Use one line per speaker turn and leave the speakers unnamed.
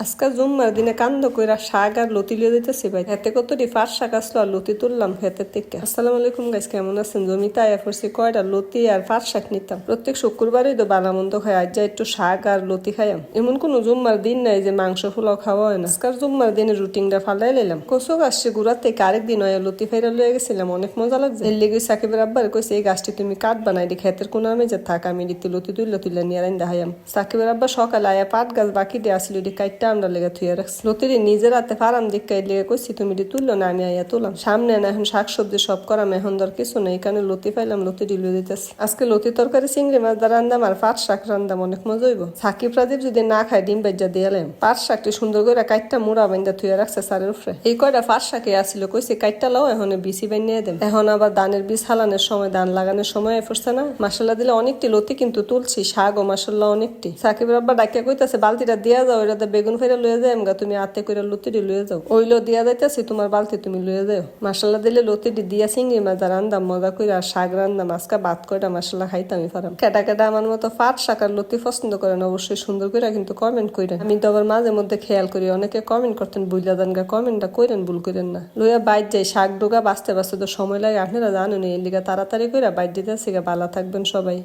আজকাল জুম্মার দিনে কান্দ কইরা শাক আর লতি লিয়ে দিতেছি ভাই, হেতে কতটি ফাঁস শাক আসলো আর লতি তুললাম হেতে থেকে। আসসালামু আলাইকুম গাইস, কেমন আছেন? জমিতে আয়া পড়ছি কয়টা লতি আর ফাঁস শাক নিতাম। প্রত্যেক শুক্রবারই তো বালা মন্দ খাই, আজ যা একটু শাক আর লতি খাইয়াম। এমন কোন জুম্মার দিন নাই যে মাংস ফুলাও খাওয়া হয় না। আজকাল জুম্মার দিনে রুটিনটা ফালাই লাইলাম। কচুক আসছে গুড়ার থেকে আরেকদিন হয় লতি ফাইরা লয়ে গেছিলাম, অনেক মজা লাগছে। এর লেগে সাকিবের আব্বার কইছে এই গাছটি তুমি কাঠ বানাই দি, খেতের কোন আমি যে থাক আমি রীতি লতি তুলে নিয়ে আইন দেখাইয়াম। সাকিবের আব্বা সকালে আয়া পাট গাছ বাকি দিয়ে আসছিল, এটি কাইটটা আমরা লেগে থুয়ে রাখছি। লতিরি নিজের হাতে ফারাম দিকে লেগে কইছি তুমি এটি তুললো না, আমি আইয়া তুলাম। সামনে না এখন শাকসবজি সব করাম, এখন ধর কিছু নেই, এখানে লতি পাইলাম লতি ডিলিয়ে দিতেছি। আজকে লতি তরকারি চিংড়ি মাছ দা রান্দাম আর পাট শাক রান্দাম, অনেক মজা হইব। সাকিব রাজীব যদি না খায় ডিম বেজা দিয়ালাম। পাট শাকটি সুন্দর করে কাইটটা মুড়া বাইন্দা থুয়ে রাখছে সারের উপরে। এই কয়টা পাট শাকে আসছিল, কইছি কাইটটা লাও, এখন বিসি বানিয়ে দেন। এখন আবার ধানের বীজ হালানোর সময়, ধান লাগানোর সময় পড়ছে না। মাসাল্লাহ দিলে অনেকটি লতি কিন্তু তুলছি, শাক ও মাসাল্লাহ অনেকটি। সাকিবের আব্বা ডাকিয়া কইতাছে বালতিটা দিয়া যাও, এটা বেগুন ফেরা লয়ে যায় আমগা, তুমি আতে করে লতিটি লয়ে যাও। ওইলো দিয়া যাইতেছি, তোমার বালতি তুমি লয়ে যাও। মাসাল্লাহ দিলে লতিটি দিয়া চিংড়ি মাছ রান্দাম মজা করে, আর শাক রান্দাম। আজকে ভাত কয়টা মাসাল্লাহ খাইতামই পারাম। কেটা কেটা আমার মতো পাট শাক আর লতি পছন্দ করেন অবশ্যই সুন্দর করে কিন্তু কমেন্ট করেন। আমি তো আবার মাঝে মধ্যে খেয়াল করি, অনেকে কমেন্ট করতেন বুঝলা দানগা, কমেন্টটা করেন, ভুল করেন না। লইয়া বাইর যাই, শাক ডোগা বাঁচতে বাঁচতে তো সময় লাগে, আপনারা জানেন। এর লিগা তাড়াতাড়ি করে বাইর দিতেছি। ভালো থাকবেন সবাই।